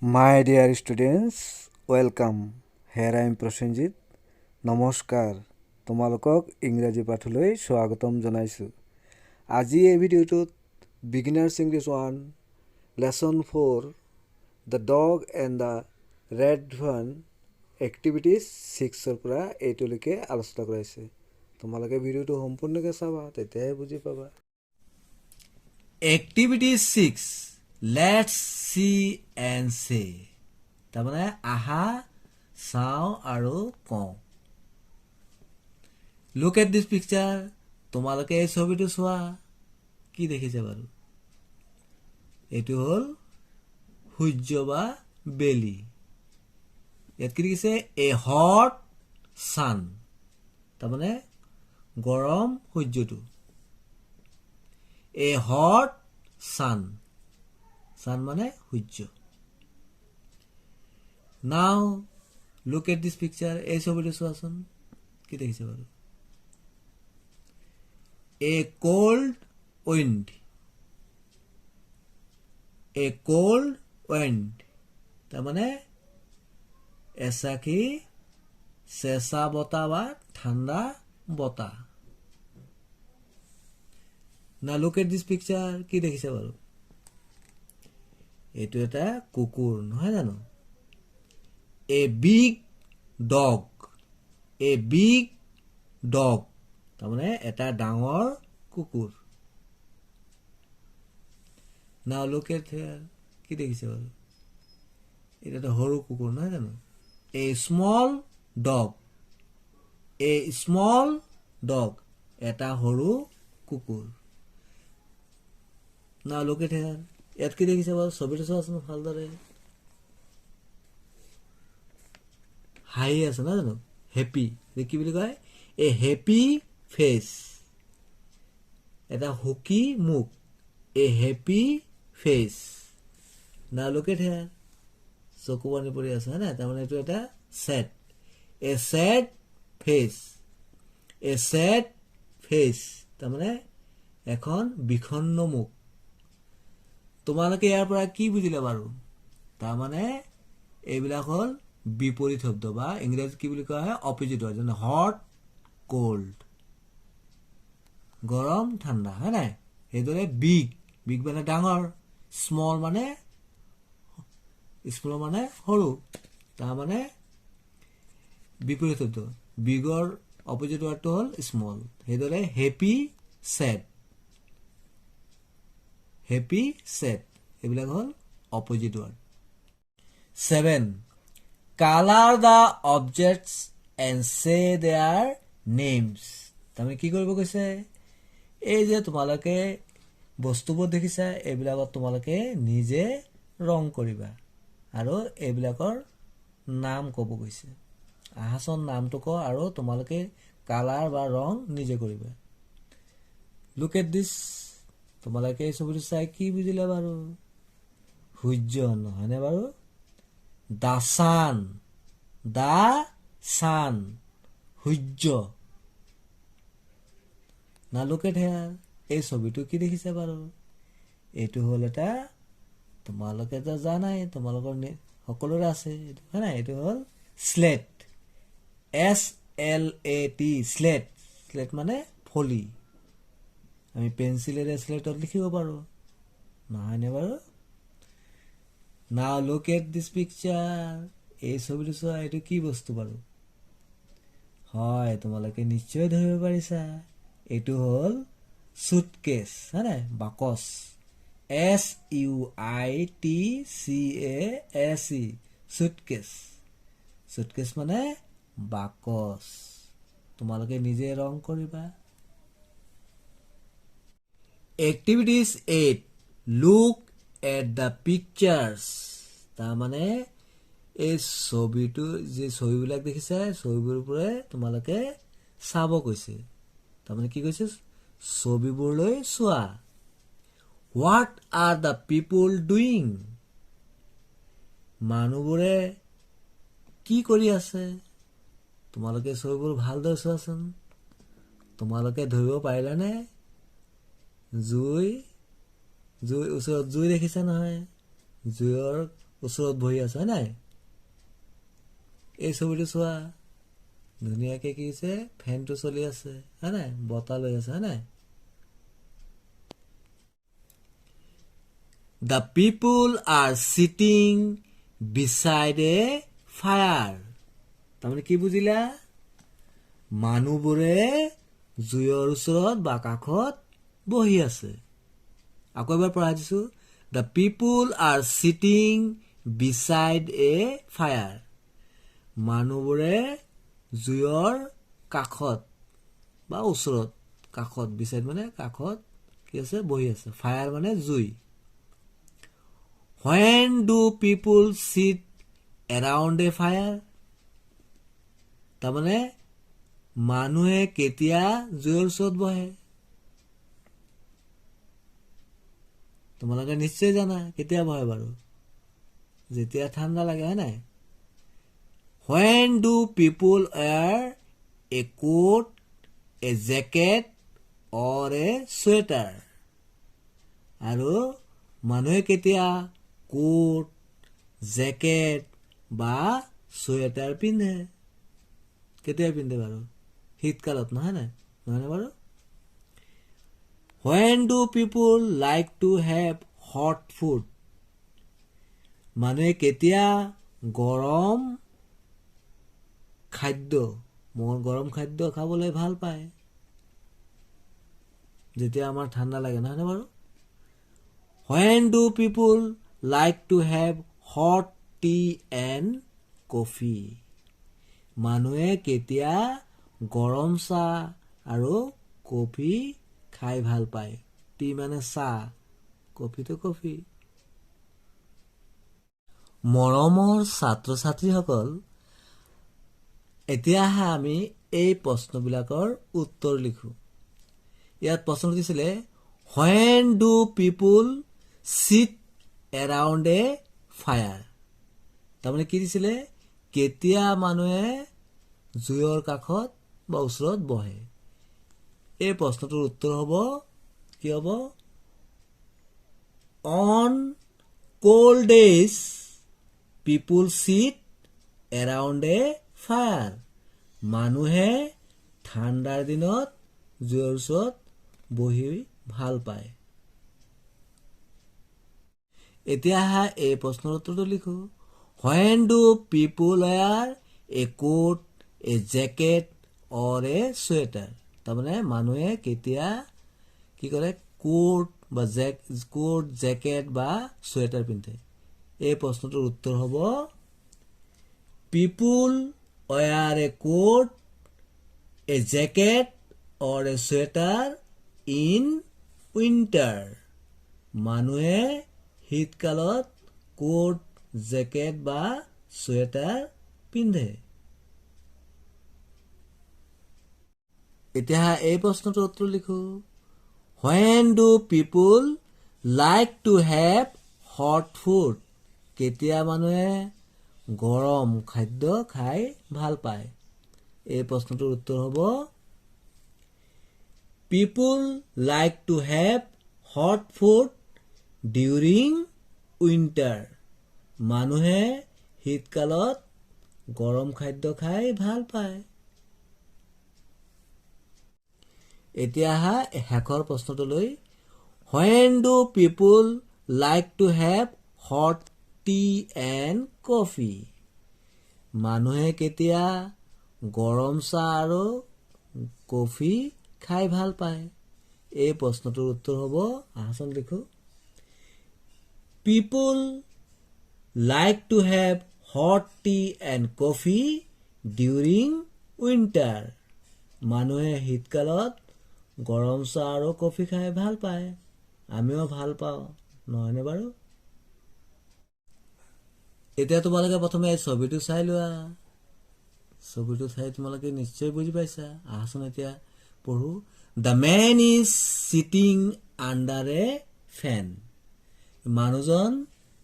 My dear students, welcome. Here I am Prosenjit. নমস্কাৰ তোমালোকক ইংৰাজী পাঠলৈ স্বাগতম জনাইছোঁ। আজি এই ভিডিঅ'টোত beginners English 1 lesson 4 the dog and the red van activities 6ৰ পৰা 8লৈকে আলোচনা কৰাইছে। তোমালোকে ভিডিঅ'টো সম্পূৰ্ণকৈ চাবা, তেতিয়াহে বুজি পাবা। Activity 6. Let's see and say. তাৰমানে আহা চাওঁ আৰু কওঁ। Look at this picture. তোমালোকে এই ছবিটো চোৱা। কি দেখিছে বাৰু? এইটো হ'ল সূৰ্য বা বেলি। ইয়াত কি দেখিছে? A hot sun. তাৰমানে গৰম সূৰ্যটো। A hot sun. Sun মানে সূৰ্য। Now look at this picture. এই ছবিটো চোৱাচোন। কি দেখিছে বাৰু? A cold wind. A cold wind. তাৰমানে এচাকি চেঁচা বতাহ বা ঠাণ্ডা বতাহ। Now look at this picture. কি দেখিছে বাৰু? এইটো এটা কুকুৰ, নহয় জানো? A big dog. A big dog. তাৰমানে এটা ডাঙৰ কুকুৰ। Now look at here. কি দেখিছে বাৰু? এইটো এটা সৰু কুকুৰ, নহয় জানো? A small dog. A small dog. এটা সৰু কুকুৰ। Now look at here. ইয়াত কি দেখিছে বাৰু? ছবিটো চোৱাচোন ভালদৰে। হাঁহি আছে, নহয় জানো? হেপী। কি বুলি কয়? A happy face. এটা সুখী মুখ। A happy face. Now look at here. চকু পানী পৰি আছে, হয় নাই? তাৰমানে এইটো এটা চেড। এ চেড ফেচ। এ চেড ফেচ। তাৰমানে এখন বিষণ্ণ মুখ। তোমালোকে ইয়াৰ পৰা কি বুজিলে বাৰু? তাৰমানে এইবিলাক হ'ল বিপৰীত শব্দ বা ইংৰাজীত কি বুলি কোৱা হয়? অপজিট হয়। যেনে হট কোল্ড, গৰম ঠাণ্ডা, হয় নাই? সেইদৰে বিগ। বিগ মানে ডাঙৰ। স্মল মানে সৰু। তাৰমানে বিপৰীত শব্দ। বিগৰ অপজিট ৱাৰ্ডটো হ'ল স্মল। সেইদৰে হেপী চেড। হেপী চেড এইবিলাক হ'ল opposite ward. 7. Color the objects and say their names. তাৰমানে কি কৰিব কৈছে? এই যে তোমালোকে বস্তুবোৰ দেখিছা, এইবিলাকত তোমালোকে নিজে ৰং কৰিবা আৰু এইবিলাকৰ নাম ক'ব কৈছে। আহাচোন নামটো ক আৰু তোমালোকে কালাৰ বা ৰং নিজে কৰিবা। Look at this. তোমালোকে এই ছবিটো চাই কি বুজিলা বাৰু? সূৰ্য, নহয়নে বাৰু? দা চান। দা চান সূৰ্য। Now look at here. এই ছবিটো কি দেখিছে বাৰু? এইটো হ'ল এটা, তোমালোকে তো জানাই, তোমালোকৰ সকলোৰে আছে, হয় নাই? এইটো হ'ল স্লেট। SLAT slate. স্লেট মানে ফলি। আমি পেঞ্চিলেৰে স্লেটত লিখিব পাৰোঁ, নহয়নে বাৰু? Now look at this picture. এই ছবিটো চোৱা। এইটো কি বস্তু বাৰু? হয়, তোমালোকে নিশ্চয় ধৰিব পাৰিছা। এইটো হ'ল সুটকেছ, হয় নাই? বাকচ। SUITCASE সুটকেছ। সুটকেছ মানে বাকচ। তোমালোকে নিজে ৰং কৰিবা। Activities 8. Look at the pictures. তাৰমানে এই ছবিটো যে ছবিবিলাক দেখিছা, ছবিবোৰৰ পৰা তোমালোকে চাব কৈছে। তাৰমানে কি কৈছে? ছবিবোৰলৈ চোৱা। What are the people doing? মানুহবোৰে কি কৰি আছে? তোমালোকে ছবিবোৰ ভালদৰে চোৱাচোন। তোমালোকে ধৰিব পাৰিলানে? জুই ওচৰত জুই দেখিছা নহয়? জুইৰ ওচৰত বহি আছে হয় নাই এই ছবিটো চোৱা ধুনীয়াকে কি হৈছে ফেনটো চলি আছে হয় নাই বতাহ লৈ আছে হয় নাই The people are sitting beside a fire. তাৰমানে কি বুজিলা মানুহবোৰে জুইৰ ওচৰত বা কাষত বহি আছে আকৌ এবাৰ পঢ়াই দিছো The people are sitting beside a fire. মানুহবোৰে জুইৰ কাষত বা ওচৰত কাষত beside মানে কাষত কি আছে বহি আছে ফায়াৰ মানে জুই When do people sit around a fire? তাৰমানে মানুহে কেতিয়া জুইৰ ওচৰত বহে তোমালোকে নিশ্চয় জানা কেতিয়া বহে বাৰু যেতিয়া ঠাণ্ডা লাগে হয় নাই When do people wear a coat, a jacket or a sweater? আৰু মানুহে কেতিয়া কোট জেকেট বা চুৱেটাৰ পিন্ধে কেতিয়া পিন্ধে বাৰু শীতকালত নহয় না নহয় বাৰু When do people like to have hot food? মানুহে কেতিয়া গৰম খাদ্য গৰম খাদ্য খাবলৈ ভাল পায় যেতিয়া আমাৰ ঠাণ্ডা লাগে নহয় বাৰু When do people like to have hot tea and coffee? মানুহে কেতিয়া গৰম চাহ আৰু কফি খাই ভাল পায় টি মানে চাহ কফিটো কফি মৰমৰ ছাত্ৰ ছাত্ৰীসকল এতিয়া আমি এই প্ৰশ্নবিলাকৰ উত্তৰ লিখো ইয়াত প্ৰশ্ন দিছিলে When do people sit around a fire? তাৰমানে কি দিছিলে কেতিয়া মানুহে জুইৰ কাষত বা ওচৰত বহে এই প্ৰশ্নটোৰ উত্তৰ হ'ব কি হ'ব On cold days people sit around a fire. মানুহে ঠাণ্ডাৰ দিনত জুইৰ ওচৰত বহি ভাল পায় এতিয়া এই প্ৰশ্নৰ উত্তৰটো লিখো When do people wear a coat, a jacket or a sweater? তাৰমানে মানুহে কেতিয়া কি কৰে কোট বা কোট জেকেট বা চুৱেটাৰ পিন্ধে এই প্ৰশ্নটোৰ উত্তৰ হ'ব People wear a coat, a jacket or a sweater in winter. মানুহে শীতকালত কোট জেকেট বা চুৱেটাৰ পিন্ধে এতিয়া এই প্ৰশ্নটোৰ উত্তৰ লিখো When do people like to have hot food? কেতিয়া মানুহে গৰম খাদ্য খাই ভাল পায় এই প্ৰশ্নটোৰ উত্তৰ হ'ব People like to have hot food during winter. মানুহে শীতকালত গৰম খাদ্য খাই ভাল পায় এতিয়া শেষৰ প্ৰশ্নটোলৈ When do people like to have hot tea and coffee? মানুহে কেতিয়া গৰম চাহ আৰু কফি খাই ভাল পায় এই প্ৰশ্নটোৰ উত্তৰ হ'ব আহচোন লিখো People like to have hot tea and coffee during winter. মানুহে শীতকালত গৰম চাহ আৰু কফি খাই ভাল পায় আমিও ভাল পাওঁ নহয়নে বাৰু এতিয়া তোমালোকে প্ৰথমে এই ছবিটো চাই লোৱা ছবিটো চাই তোমালোকে নিশ্চয় বুজি পাইছা আহচোন এতিয়া পঢ়ো The man is sitting under a fan. মানুহজন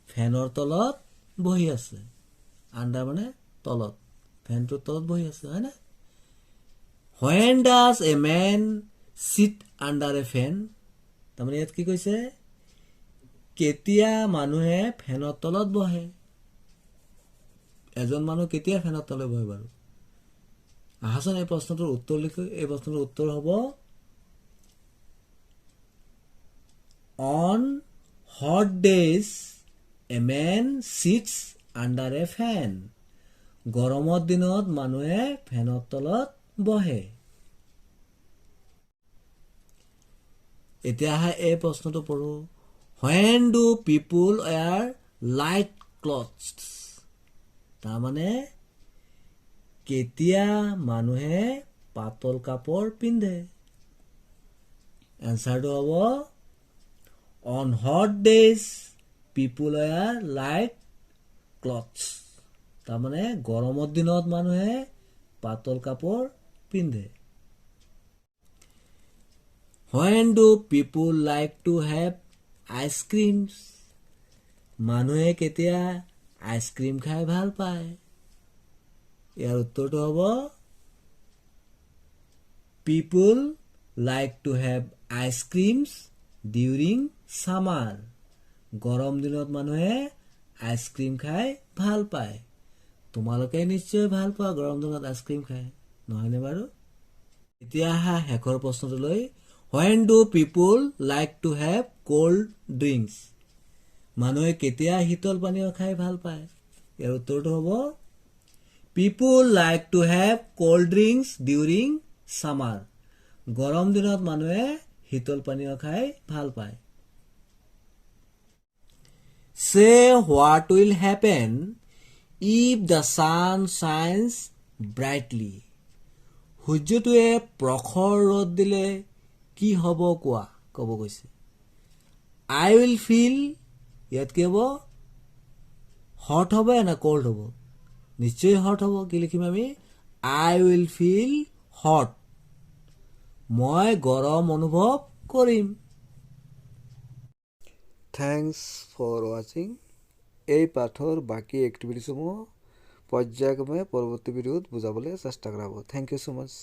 ফেনৰ তলত বহি আছে আণ্ডাৰ মানে তলত ফেনটোৰ তলত বহি আছে হয় না When does a man sit under a fan? তাৰমানে ইয়াত কি কৈছে কেতিয়া মানুহে ফেনৰ তলত বহে এজন মানুহ কেতিয়া ফেনৰ তলে বহে বাৰু আহাচোন এই প্ৰশ্নটোৰ উত্তৰ লিখো এই প্ৰশ্নটোৰ উত্তৰ হ'ব on hot days a man sits under a fan গৰমৰ দিনত মানুহে ফেনৰ তলত বহে এতিয়া এই প্ৰশ্নটো পঢ়ো when do people wear light clothes তাৰমানে কেতিয়া মানুহে পাতল কাপোৰ পিন্ধে এনসাৰটো হ'ব on hot days people wear light clothes তাৰমানে গৰমৰ দিনত মানুহে পাতল কাপোৰ পিন্ধে when do people like to have ice creams মানুহে কেতিয়া আইসক্রিম খাই ভাল পায় ইয়াৰ উত্তৰটো হ'ব people like to have ice creams during summer গৰম দিনত মানুহে আইসক্ৰিম খাই ভাল পায় তোমালোকে নিশ্চয় ভাল পোৱা গৰম দিনত আইসক্ৰিম খাই নহয়নে বাৰু এতিয়া শেষৰ প্ৰশ্নটোলৈ when do people like to have cold drinks মানুহে কেতিয়া শীতল পানীয় খাই ভাল পায় ইয়াৰ উত্তৰটো হ'ব people like to have cold drinks during summer গৰম দিনত মানুহে শীতল পানীয় খাই ভাল পায় say what will happen if the sun shines brightly সূৰ্যটোৱে প্ৰখৰ ৰ'দ দিলে কি হ'ব কোৱা ক'ব কৈছে I will feel ইয়াত কি হ'ব hot হ'ব না cold হ'ব নিশ্চয় hot হ'ব কি লিখিম আমি I will feel hot মই গৰম অনুভৱ কৰিম থ্যাংকস ফৰ ওয়াচিং এই পাঠৰ বাকী এক্টিভিটিসমূহ পৰ্যায়ক্ৰমে পৰৱৰ্তী ভিডিঅ'ত বুজাবলৈ চেষ্টা কৰাব থ্যাংক ইউ সো মাচ